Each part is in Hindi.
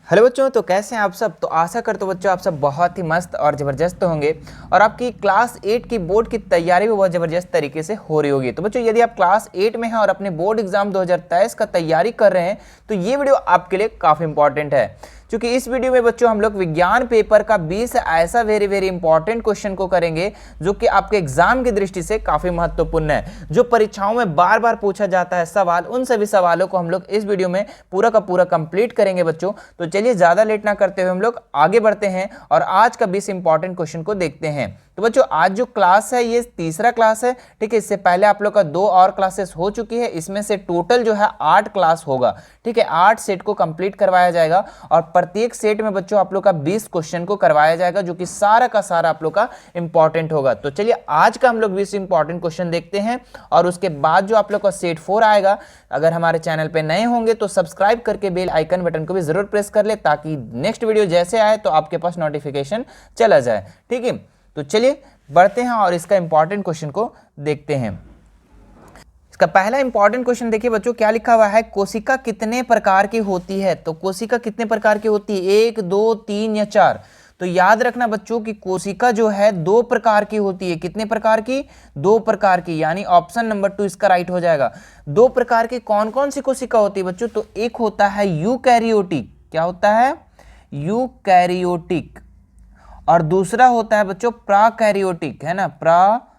हेलो बच्चों, तो कैसे हैं आप सब। तो आशा करते हो बच्चों आप सब बहुत ही मस्त और ज़बरदस्त होंगे और आपकी क्लास 8 की बोर्ड की तैयारी भी बहुत ज़बरदस्त तरीके से हो रही होगी। तो बच्चों यदि आप क्लास 8 में हैं और अपने बोर्ड एग्जाम 2023 का तैयारी कर रहे हैं तो ये वीडियो आपके लिए काफ़ी इंपॉर्टेंट है, क्योंकि इस वीडियो में बच्चों हम लोग विज्ञान पेपर का 20 ऐसा वेरी इंपॉर्टेंट क्वेश्चन को करेंगे जो कि आपके एग्जाम की दृष्टि से काफ़ी महत्वपूर्ण है, जो परीक्षाओं में बार बार पूछा जाता है सवाल। उन सभी सवालों को हम लोग इस वीडियो में पूरा का पूरा कंप्लीट करेंगे बच्चों। तो चलिए ज़्यादा लेट ना करते हुए हम लोग आगे बढ़ते हैं और आज का 20 इंपॉर्टेंट क्वेश्चन को देखते हैं। तो बच्चों आज जो क्लास है ये तीसरा क्लास है, ठीक है। इससे पहले आप लोग का 2 और क्लासेस हो चुकी है, इसमें से टोटल जो है 8 क्लास होगा, ठीक है। 8 सेट को कंप्लीट करवाया जाएगा और प्रत्येक सेट में बच्चों आप लोग का 20 क्वेश्चन को करवाया जाएगा, जो कि सारा का सारा आप लोग का इंपॉर्टेंट होगा। तो चलिए आज का हम लोग 20 इंपॉर्टेंट क्वेश्चन देखते हैं और उसके बाद जो आप लोग का सेट 4 आएगा। अगर हमारे चैनल पे नए होंगे तो सब्सक्राइब करके बेल आइकन बटन को भी जरूर प्रेस कर ले, ताकि नेक्स्ट वीडियो जैसे आए तो आपके पास नोटिफिकेशन चला जाए, ठीक है। तो चलिए बढ़ते हैं और इसका इंपॉर्टेंट क्वेश्चन को देखते हैं। इसका पहला इंपॉर्टेंट क्वेश्चन देखिए बच्चों, क्या लिखा हुआ है, कोशिका कितने प्रकार की होती है। तो कोशिका कितने प्रकार की होती है, 1, 2, 3 या 4। तो याद रखना बच्चों कि कोशिका जो है 2 प्रकार की होती है। कितने प्रकार की, 2 प्रकार की, यानी ऑप्शन नंबर 2 इसका राइट हो जाएगा। 2 प्रकार की कौन कौन सी कोशिका होती है बच्चों, तो एक होता है यूकैरियोटिक, क्या होता है, यूकैरियोटिक, और दूसरा होता है बच्चों प्राकैरियोटिक, है ना, प्राकैरियोटिक।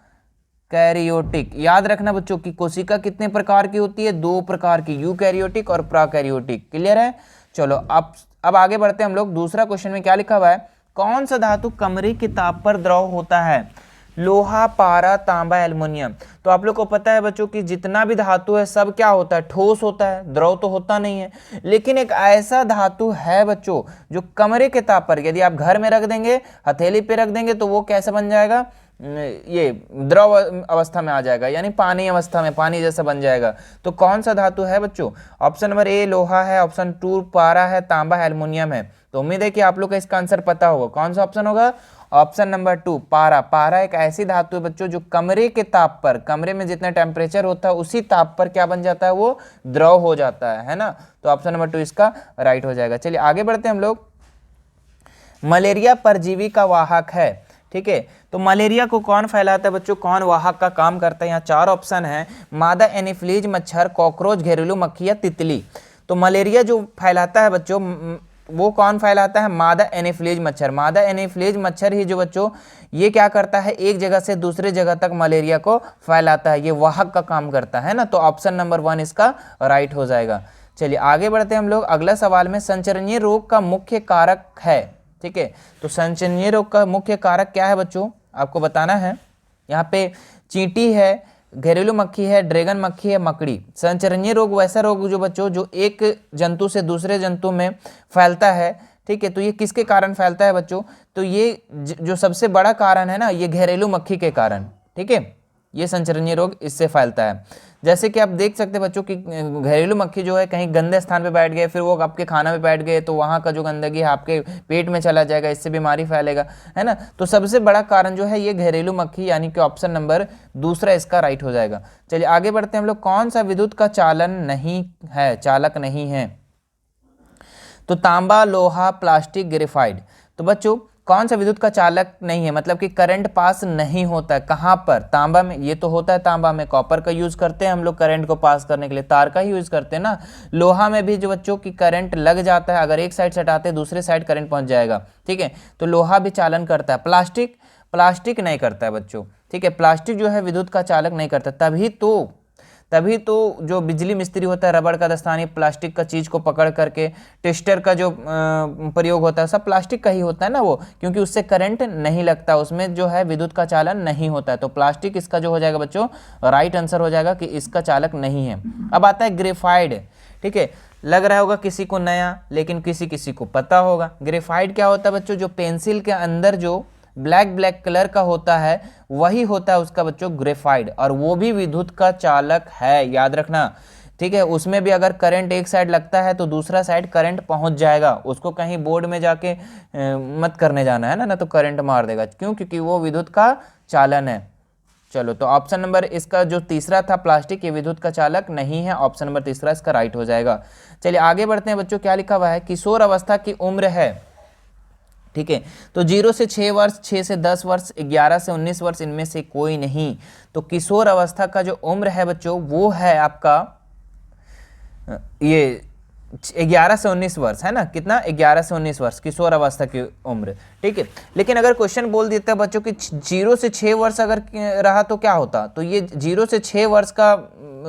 याद रखना बच्चों कि कोशिका कितने प्रकार की होती है, 2 प्रकार की, यूकैरियोटिक और प्राकैरियोटिक। क्लियर है। चलो अब आगे बढ़ते हैं हम लोग। दूसरा क्वेश्चन में क्या लिखा हुआ है, कौन सा धातु कमरे के ताप पर द्रव होता है, लोहा, पारा, तांबा, एल्युमिनियम। तो आप लोग को पता है बच्चों कि जितना भी धातु है सब क्या होता है, ठोस होता है, द्रव तो होता नहीं है। लेकिन एक ऐसा धातु है बच्चों जो कमरे के ताप पर, यदि आप घर में रख देंगे, हथेली पे रख देंगे, तो वो कैसे बन जाएगा, ये द्रव अवस्था में आ जाएगा, यानी पानी अवस्था में, पानी जैसा बन जाएगा। तो कौन सा धातु है बच्चों, ऑप्शन नंबर ए लोहा है, ऑप्शन 2 पारा है, तांबा, एल्युमिनियम है। तो उम्मीद है कि आप लोग का इसका आंसर पता होगा। कौन सा ऑप्शन होगा, ऑप्शन नंबर 2 पारा। पारा एक ऐसी धातु है बच्चों जो कमरे के ताप पर, कमरे में जितना टेम्परेचर होता है उसी ताप पर क्या बन जाता है, वो द्रव हो जाता है ना। तो ऑप्शन नंबर 2 इसका राइट हो जाएगा। चलिए आगे बढ़ते हैं हम लोग। मलेरिया परजीवी का वाहक है, ठीक है। तो मलेरिया को कौन फैलाता है बच्चों, कौन वाहक का काम करता है। यहाँ 4 ऑप्शन है, मादा एनीफ्लीज, मच्छर, कॉकरोच, घरेलू मक्खी या तितली। तो मलेरिया जो फैलाता है बच्चों, वो कौन फैलाता है, मादा एनीफ्लीज मच्छर। मादा एनीफ्लीज मच्छर ही जो बच्चों ये क्या करता है, एक जगह से दूसरे जगह तक मलेरिया को फैलाता है, ये वाहक का काम करता है ना। तो ऑप्शन नंबर 1 इसका राइट हो जाएगा। चलिए आगे बढ़ते हैं हम लोग। अगला सवाल में संचरणीय रोग का मुख्य कारक है, ठीक है। तो संचरणीय रोग का मुख्य कारक क्या है बच्चों, आपको बताना है। यहाँ पे चींटी है, घरेलू मक्खी है, ड्रैगन मक्खी है, मकड़ी। संचरणीय रोग वैसा रोग जो बच्चों जो एक जंतु से दूसरे जंतु में फैलता है, ठीक है। तो ये किसके कारण फैलता है बच्चों, तो ये जो सबसे बड़ा कारण है ना, ये घरेलू मक्खी के कारण, ठीक है। ये संचरणीय रोग इससे फैलता है। जैसे कि आप देख सकते हैं बच्चों कि घरेलू मक्खी जो है कहीं गंदे स्थान पे बैठ गए, फिर वो आपके खाना में बैठ गए, तो वहाँ का जो गंदगी है आपके पेट में चला जाएगा, इससे बीमारी फैलेगा, है ना। तो सबसे बड़ा कारण जो है ये घरेलू मक्खी, यानी कि ऑप्शन नंबर 2 इसका राइट हो जाएगा। चलिए आगे बढ़ते हैं हम लोग। कौन सा विद्युत का चालन नहीं है, चालक नहीं है। तो तांबा, लोहा, प्लास्टिक, ग्रेफाइट। तो बच्चों कौन सा विद्युत का चालक नहीं है, मतलब कि करंट पास नहीं होता है, कहाँ पर, तांबा में। ये तो होता है तांबा में, कॉपर का यूज करते हैं हम लोग करंट को पास करने के लिए, तार का ही यूज करते हैं ना। लोहा में भी जो बच्चों की करंट लग जाता है, अगर एक साइड से हटाते हैं दूसरे साइड करंट पहुंच जाएगा, ठीक है। तो लोहा भी चालन करता है। प्लास्टिक नहीं करता है बच्चों, ठीक है। प्लास्टिक जो है विद्युत का चालक नहीं करता। तभी तो जो बिजली मिस्त्री होता है, रबड़ का दस्तानी, प्लास्टिक का चीज को पकड़ करके, टेस्टर का जो प्रयोग होता है सब प्लास्टिक का ही होता है ना वो, क्योंकि उससे करंट नहीं लगता, उसमें जो है विद्युत का चालन नहीं होता है। तो प्लास्टिक इसका जो हो जाएगा बच्चों राइट आंसर हो जाएगा कि इसका चालक नहीं है। अब आता है ग्रेफाइड, ठीक है। लग रहा होगा किसी को नया, लेकिन किसी किसी को पता होगा। ग्रेफाइड क्या होता है बच्चों, जो पेंसिल के अंदर जो ब्लैक कलर का होता है वही होता है उसका बच्चों ग्रेफाइड, और वो भी विद्युत का चालक है, याद रखना, ठीक है। उसमें भी अगर करंट एक साइड लगता है तो दूसरा साइड करंट पहुंच जाएगा, उसको कहीं बोर्ड में जाके मत करने जाना है ना तो करंट मार देगा। क्यों, क्योंकि वो विद्युत का चालन है। चलो, तो ऑप्शन नंबर इसका जो तीसरा था प्लास्टिक, ये विद्युत का चालक नहीं है, ऑप्शन नंबर तीसरा इसका राइट हो जाएगा। चलिए आगे बढ़ते हैं बच्चों, क्या लिखा हुआ है, किशोर अवस्था की उम्र है, ठीक है, तो 0 से 6 वर्ष, 6 से 10 वर्ष, 11 से 19 वर्ष, इनमें से कोई नहीं। तो किशोर अवस्था का जो उम्र है बच्चों वो है आपका ये 11 से 19 वर्ष है ना, कितना, 11 से 19 वर्ष किशोर अवस्था की उम्र, ठीक है। लेकिन अगर क्वेश्चन बोल देता है बच्चों कि 0 से 6 वर्ष अगर रहा तो क्या होता, तो ये 0 से 6 वर्ष का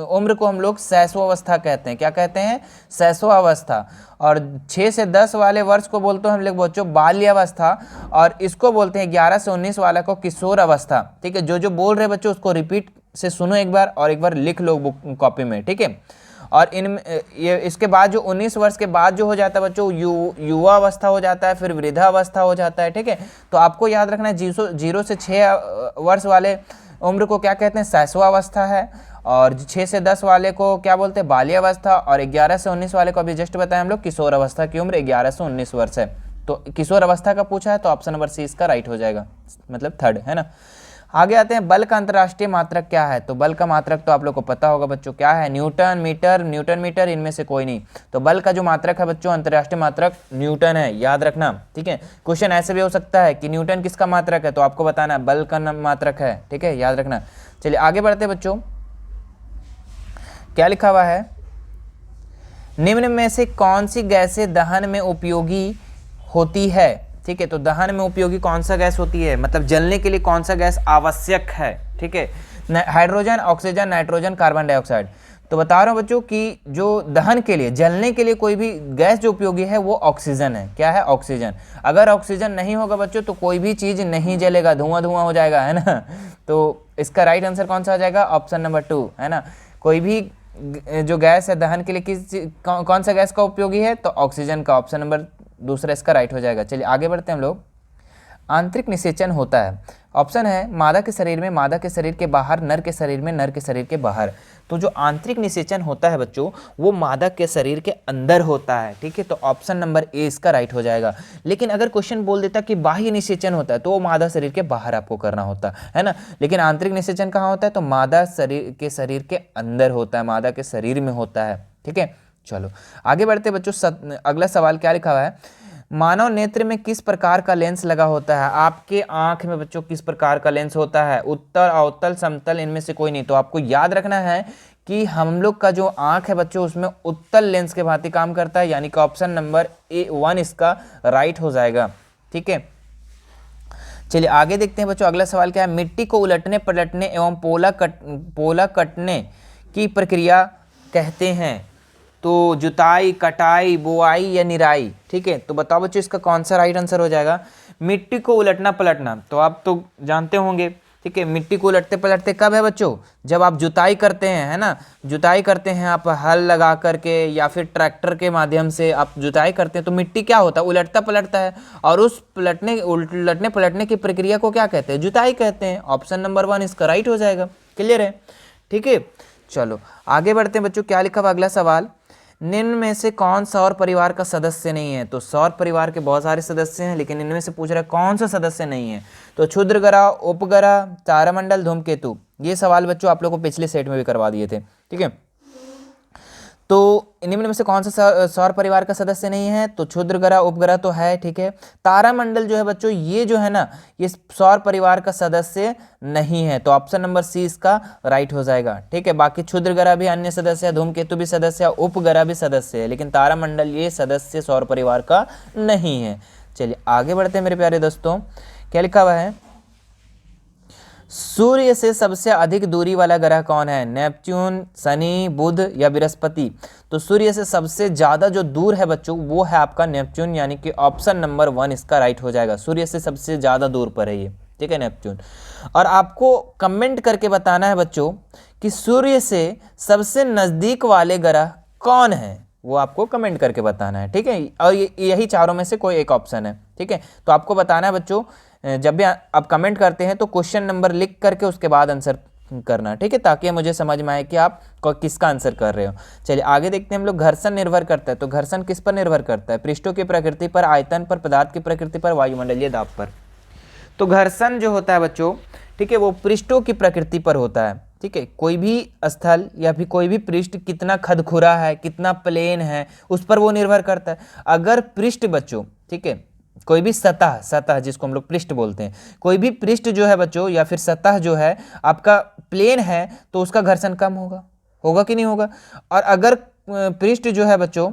उम्र को हम लोग शैशवावस्था कहते हैं, क्या कहते हैं, शैशवावस्था। और 6 से 10 वाले वर्ष को बोलते हैं हम लोग बच्चों बाल्यावस्था, और इसको बोलते हैं 11 से 19 वाला को किशोर अवस्था, ठीक है। जो जो बोल रहे बच्चों उसको रिपीट से सुनो एक बार, और एक बार लिख लो बुक कॉपी में, ठीक है। और ये इसके बाद जो 19 वर्ष के बाद जो हो जाता है बच्चों युवा अवस्था हो जाता है, फिर वृद्धा अवस्था हो जाता है, ठीक है। तो आपको याद रखना है 0 से 6 वर्ष वाले उम्र को क्या कहते हैं, शैशवावस्था है, और 6 से 10 वाले को क्या बोलते हैं, बाल्यावस्था, और 11 से 19 वाले को अभी जस्ट बताया हम लोग किशोर अवस्था की उम्र 11 से 19 वर्ष है। तो किशोर अवस्था का पूछा है तो ऑप्शन नंबर सी इसका राइट हो जाएगा, मतलब थर्ड, है ना। आगे आते हैं, बल का अंतर्राष्ट्रीय मात्रक क्या है, तो बल का मात्रक तो आप लोग को पता होगा बच्चों, क्या है, न्यूटन मीटर, इनमें से कोई नहीं। तो बल का जो मात्रक है बच्चों, अंतर्राष्ट्रीय मात्रक न्यूटन है, याद रखना, ठीक है। क्वेश्चन ऐसे भी हो सकता है कि न्यूटन किसका मात्रक है, तो आपको बताना है बल का मात्रक है, ठीक है, याद रखना। चलिए आगे बढ़ते हैं बच्चों, क्या लिखा हुआ है, निम्न में से कौन सी गैसें दहन में उपयोगी होती है, ठीक है। तो दहन में उपयोगी कौन सा गैस होती है, मतलब जलने के लिए कौन सा गैस आवश्यक है, ठीक है, hydrogen, oxygen, nitrogen, carbon dioxide. तो बता रहा हूं बच्चों कि जो दहन के लिए, जलने के लिए कोई भी गैस जो उपयोगी है वो ऑक्सीजन है, क्या है, ऑक्सीजन। अगर ऑक्सीजन नहीं होगा बच्चों तो कोई भी चीज नहीं जलेगा, धुआं धुआं हो जाएगा, है ना। तो इसका राइट आंसर कौन सा आ जाएगा, ऑप्शन नंबर 2, है ना। कोई भी जो गैस है दहन के लिए कौन सा गैस का उपयोगी है, तो ऑक्सीजन का, ऑप्शन नंबर दूसरा इसका राइट हो जाएगा। चलिए आगे बढ़ते हैं हम लोग, आंतरिक निषेचन होता है, ऑप्शन है मादा के शरीर में, मादा के शरीर के बाहर, नर के शरीर में, नर के शरीर के बाहर। तो जो आंतरिक निषेचन होता है बच्चों वो मादा के शरीर के अंदर होता है, ठीक है, तो ऑप्शन नंबर ए इसका राइट हो जाएगा। लेकिन अगर क्वेश्चन बोल देता कि बाह्य निषेचन होता है तो वो मादा शरीर के बाहर आपको करना होता है ना। लेकिन आंतरिक निषेचन कहाँ होता है, तो मादा शरीर के अंदर होता है, मादा के शरीर में होता है, ठीक है। चलो आगे बढ़ते बच्चों, अगला सवाल क्या लिखा हुआ है, मानव नेत्र में किस प्रकार का लेंस लगा होता है, आपके आंख में बच्चों किस प्रकार का लेंस होता है, उत्तल, अवतल, समतल, इनमें से कोई नहीं। तो आपको याद रखना है कि हम लोग का जो आंख है बच्चों उसमें उत्तल लेंस के भांति काम करता है, यानी कि ऑप्शन नंबर A1 इसका राइट हो जाएगा, ठीक है। चलिए आगे देखते हैं बच्चों, अगला सवाल क्या है, मिट्टी को उलटने पलटने एवं पोला कटने की प्रक्रिया कहते हैं, तो जुताई, कटाई, बुआई या निराई, ठीक है। तो बताओ बच्चों इसका कौन सा राइट आंसर हो जाएगा, मिट्टी को उलटना पलटना, तो आप तो जानते होंगे, ठीक है। मिट्टी को उलटते पलटते कब है बच्चों, जब आप जुताई करते हैं, है ना, जुताई करते हैं आप हल लगा करके या फिर ट्रैक्टर के माध्यम से आप जुताई करते हैं, तो मिट्टी क्या होता है, उलटता पलटता है, और उस उलटने पलटने की प्रक्रिया को क्या कहते हैं, जुताई कहते हैं। ऑप्शन नंबर 1 इसका राइट हो जाएगा, क्लियर है, ठीक है। चलो आगे बढ़ते हैं बच्चों, क्या लिखा हुआ अगला सवाल, निम्न में से कौन सौर परिवार का सदस्य नहीं है, तो सौर परिवार के बहुत सारे सदस्य हैं लेकिन इनमें से पूछ रहा है कौन सा सदस्य नहीं है, तो क्षुद्र ग्रह, उपग्रह, तारामंडल, धूमकेतु। ये सवाल बच्चों आप लोग को पिछले सेट में भी करवा दिए थे, ठीक है। तो निम्न में से कौन सा सौर परिवार का सदस्य नहीं है, तो क्षुद्र ग्रह, उपग्रह तो है, ठीक है। तारामंडल जो है बच्चों ये जो है ना ये सौर परिवार का सदस्य नहीं है, तो ऑप्शन नंबर सी इसका राइट हो जाएगा, ठीक है। बाकी क्षुद्र ग्रह भी अन्य सदस्य है, धूमकेतु भी सदस्य है, उपग्रह भी सदस्य है, लेकिन तारामंडल ये सदस्य सौर परिवार का नहीं है। चलिए आगे बढ़ते हैं मेरे प्यारे दोस्तों, क्या लिखा हुआ है, सूर्य से सबसे अधिक दूरी वाला ग्रह कौन है, नेपच्यून, शनि, बुध या बृहस्पति। तो सूर्य से सबसे ज्यादा जो दूर है बच्चों वो है आपका नेपच्यून, यानी कि ऑप्शन नंबर 1 इसका राइट हो जाएगा। सूर्य से सबसे ज्यादा दूर पर है ये, ठीक है, नेपच्यून। और आपको कमेंट करके बताना है बच्चों कि सूर्य से सबसे नजदीक वाले ग्रह कौन है, वो आपको कमेंट करके बताना है, ठीक है। और यही चारों में से कोई एक ऑप्शन है, ठीक है। तो आपको बताना है बच्चों, जब भी आप कमेंट करते हैं तो क्वेश्चन नंबर लिख करके उसके बाद आंसर करना, ठीक है, ताकि मुझे समझ में आए कि आप किसका आंसर कर रहे हो। चलिए आगे देखते हैं हम लोग, घर्षण निर्भर करता है, तो घर्षण किस पर निर्भर करता है, पृष्ठों की प्रकृति पर, आयतन पर, पदार्थ की प्रकृति पर, वायुमंडलीय दाब पर। तो घर्षण जो होता है बच्चों ठीक है, वो पृष्ठों की प्रकृति पर होता है। ठीक है, कोई भी स्थल या फिर कोई भी पृष्ठ कितना खदखुरा है, कितना प्लेन है, उस पर वो निर्भर करता है। अगर पृष्ठ बच्चों, ठीक है, कोई भी सतह, सतह जिसको हम लोग पृष्ठ बोलते हैं, कोई भी पृष्ठ जो है बच्चों या फिर सतह जो है आपका प्लेन है तो उसका घर्षण कम होगा, होगा कि नहीं होगा। और अगर पृष्ठ जो है बच्चों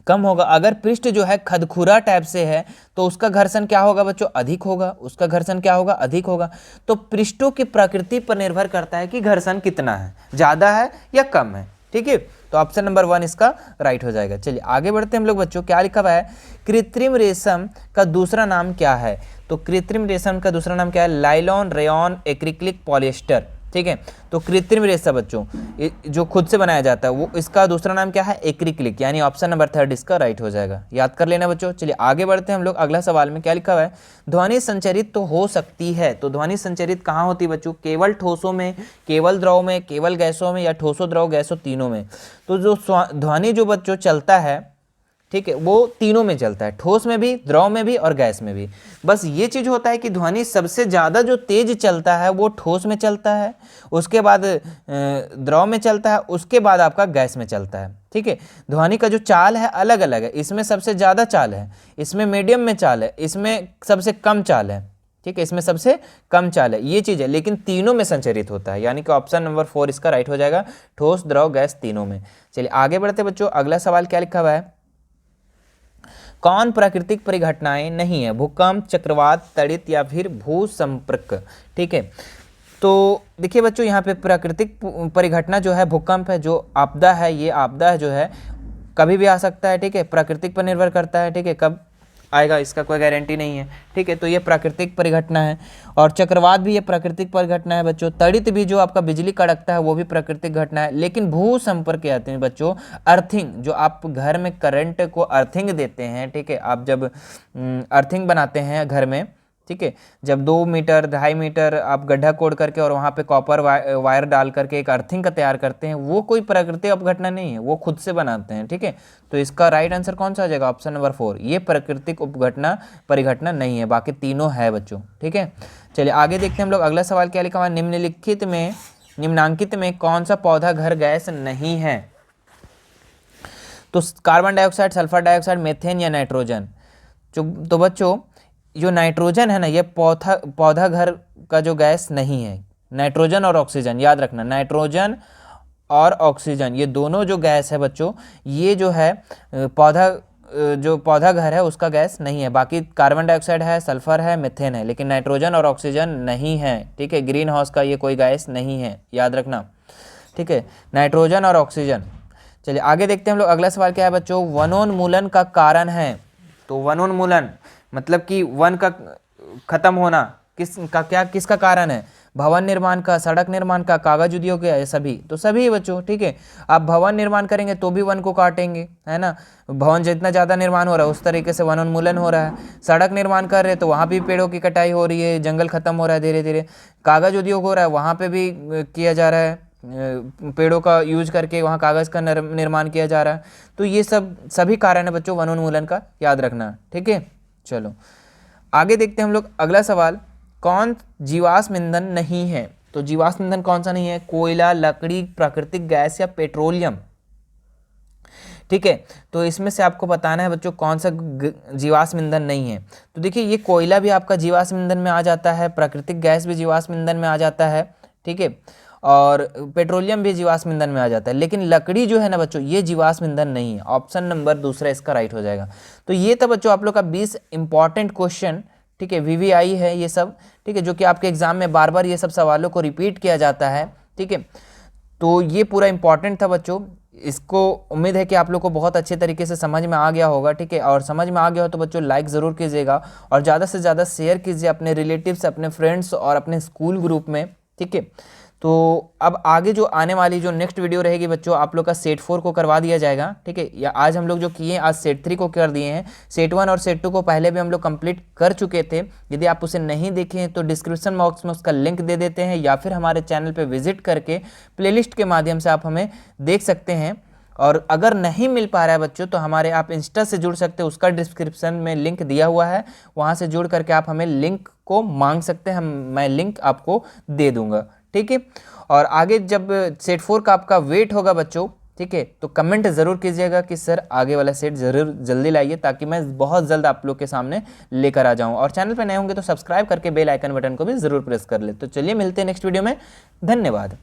कम होगा, अगर पृष्ठ जो है खदखुरा टाइप से है तो उसका घर्षण क्या होगा बच्चों, अधिक होगा, उसका घर्षण क्या होगा, अधिक होगा। तो पृष्ठों की प्रकृति पर निर्भर करता है कि घर्षण कितना है, ज्यादा है या कम है। ठीक है, तो ऑप्शन नंबर 1 इसका राइट हो जाएगा। चलिए आगे बढ़ते हैं हम लोग बच्चों, क्या लिखा हुआ है, कृत्रिम रेशम का दूसरा नाम क्या है। तो कृत्रिम रेशम का दूसरा नाम क्या है, लाइलॉन, रेयॉन, एक्रिलिक, पॉलिएस्टर। ठीक है, तो कृत्रिम रेशा बच्चों जो खुद से बनाया जाता है वो, इसका दूसरा नाम क्या है, एक्रिलिक, यानी ऑप्शन नंबर 3 इसका राइट हो जाएगा, याद कर लेना बच्चों। चलिए आगे बढ़ते हैं हम लोग, अगला सवाल में क्या लिखा हुआ है, ध्वनि संचरित तो हो सकती है। तो ध्वनि संचरित कहाँ होती है बच्चों, केवल ठोसों में, केवल द्रव में, केवल गैसों में, या ठोसों, द्रव, गैसों तीनों में। तो जो ध्वनि जो बच्चों चलता है, ठीक है, वो तीनों में चलता है, ठोस में भी, द्रव में भी और गैस में भी। बस ये चीज होता है कि ध्वनि सबसे ज्यादा जो तेज चलता है वो ठोस में चलता है, उसके बाद द्रव में चलता है, उसके बाद आपका गैस में चलता है। ठीक है, ध्वनि का जो चाल है अलग अलग है, इसमें सबसे ज्यादा चाल है, इसमें मीडियम में चाल है, इसमें सबसे कम चाल है। ठीक है, इसमें सबसे कम चाल है, ये चीज है, लेकिन तीनों में संचरित होता है, यानी कि ऑप्शन नंबर 4 इसका राइट हो जाएगा, ठोस, द्रव, गैस तीनों में। चलिए आगे बढ़ते बच्चों, अगला सवाल क्या लिखा हुआ है, कौन प्राकृतिक परिघटनाएं नहीं है, भूकंप, चक्रवात, तड़ित या फिर भूसंपर्क। ठीक है, तो देखिए बच्चों यहाँ पे प्राकृतिक परिघटना जो है भूकंप है, जो आपदा है, ये आपदा है जो है कभी भी आ सकता है। ठीक है, प्राकृतिक पर निर्भर करता है, ठीक है, कब आएगा इसका कोई गारंटी नहीं है। ठीक है, तो ये प्राकृतिक परिघटना है। और चक्रवात भी ये प्राकृतिक परिघटना है बच्चों। तड़ित भी जो आपका बिजली कड़कता है वो भी प्राकृतिक घटना है। लेकिन भू संपर्क के आते हैं बच्चों, अर्थिंग, जो आप घर में करंट को अर्थिंग देते हैं, ठीक है, आप जब अर्थिंग बनाते हैं घर में, ठीक है, जब 2 मीटर 2.5 मीटर आप गड्ढा कोड़ करके और वहाँ पे कॉपर वायर डाल करके एक अर्थिंग का तैयार करते हैं, वो कोई प्राकृतिक अपघटना नहीं है, वो खुद से बनाते हैं। ठीक है, तो इसका राइट आंसर कौन सा आ जाएगा, ऑप्शन नंबर 4, ये प्राकृतिक उपघटना परिघटना नहीं है, बाकी तीनों है बच्चों। ठीक है, चलिए आगे देखते हैं हम लोग, अगला सवाल क्या लिखा हुआ है, निम्नांकित में कौन सा पौधा घर गैस नहीं है। तो carbon dioxide, sulphur dioxide, methane या नाइट्रोजन। तो बच्चों जो नाइट्रोजन है ना, ये पौधा घर का जो गैस नहीं है। नाइट्रोजन और ऑक्सीजन, याद रखना, नाइट्रोजन और ऑक्सीजन ये दोनों जो गैस है बच्चों, ये जो है पौधा घर है उसका गैस नहीं है। बाकी कार्बन डाइऑक्साइड है, सल्फर है, मीथेन है, लेकिन नाइट्रोजन और ऑक्सीजन नहीं है। ठीक है, ग्रीन हाउस का ये कोई गैस नहीं है, याद रखना। ठीक है, नाइट्रोजन और ऑक्सीजन। चलिए आगे देखते हैं हम लोग, अगला सवाल क्या है बच्चों, वनोन्मूलन का कारण है। तो वनोन्मूलन मतलब कि वन का खत्म होना किसका कारण है, भवन निर्माण का, सड़क निर्माण का, कागज उद्योग का, सभी। तो सभी बच्चों, ठीक है, आप भवन निर्माण करेंगे तो भी वन को काटेंगे, है ना, भवन जितना ज़्यादा निर्माण हो रहा है उस तरीके से वनोन्मूलन हो रहा है। सड़क निर्माण कर रहे हैं तो वहाँ भी पेड़ों की कटाई हो रही है, जंगल खत्म हो रहा है धीरे धीरे। कागज उद्योग हो रहा है, वहाँ पे भी किया जा रहा है, पेड़ों का यूज करके वहाँ कागज़ का निर्माण किया जा रहा है। तो ये सभी कारण है बच्चों वनोन्मूलन का, याद रखना। ठीक है, चलो आगे देखते हैं हम लोग, अगला सवाल, कौन जीवाश्म ईंधन नहीं है। तो जीवाश्म ईंधन कौन सा नहीं है, कोयला, लकड़ी, प्राकृतिक गैस या पेट्रोलियम। ठीक है, तो इसमें से आपको बताना है बच्चों कौन सा जीवाश्म ईंधन नहीं है। तो देखिए ये कोयला भी आपका जीवाश्म ईंधन में आ जाता है, प्राकृतिक गैस भी जीवाश्म ईंधन में आ जाता है, ठीक है, और पेट्रोलियम भी जीवाश्म ईंधन में आ जाता है। लेकिन लकड़ी जो है ना बच्चों, ये जीवाश्म ईंधन नहीं है, ऑप्शन नंबर 2 इसका राइट हो जाएगा। तो ये था बच्चों आप लोग का 20 इंपॉर्टेंट क्वेश्चन, ठीक है, VVI है ये सब, ठीक है, जो कि आपके एग्जाम में बार बार ये सब सवालों को रिपीट किया जाता है। ठीक है, तो ये पूरा इंपॉर्टेंट था बच्चों, इसको उम्मीद है कि आप लोग को बहुत अच्छे तरीके से समझ में आ गया होगा। ठीक है, और समझ में आ गया हो तो बच्चों लाइक ज़रूर कीजिएगा और ज़्यादा से ज़्यादा शेयर कीजिए अपने रिलेटिव्स, अपने फ्रेंड्स और अपने स्कूल ग्रुप में। ठीक है, तो अब आगे जो आने वाली जो नेक्स्ट वीडियो रहेगी बच्चों, आप लोग का सेट 4 को करवा दिया जाएगा। ठीक है, या आज हम लोग जो किए आज सेट 3 को कर दिए हैं, सेट 1 और सेट 2 को पहले भी हम लोग कंप्लीट कर चुके थे। यदि आप उसे नहीं देखे हैं तो डिस्क्रिप्शन बॉक्स में उसका लिंक दे देते हैं, या फिर हमारे चैनल पे विजिट करके प्लेलिस्ट के माध्यम से आप हमें देख सकते हैं। और अगर नहीं मिल पा रहा है बच्चों तो हमारे आप इंस्टा से जुड़ सकते हैं, उसका डिस्क्रिप्शन में लिंक दिया हुआ है, वहाँ से जुड़ करके आप हमें लिंक को मांग सकते हैं, मैं लिंक आपको दे दूंगा, ठीक है। और आगे जब सेट 4 का आपका वेट होगा बच्चों, ठीक है, तो कमेंट ज़रूर कीजिएगा कि सर आगे वाला सेट ज़रूर जल्दी लाइए, ताकि मैं बहुत जल्द आप लोग के सामने लेकर आ जाऊं। और चैनल पे नए होंगे तो सब्सक्राइब करके बेल आइकन बटन को भी ज़रूर प्रेस कर ले। तो चलिए मिलते हैं नेक्स्ट वीडियो में, धन्यवाद।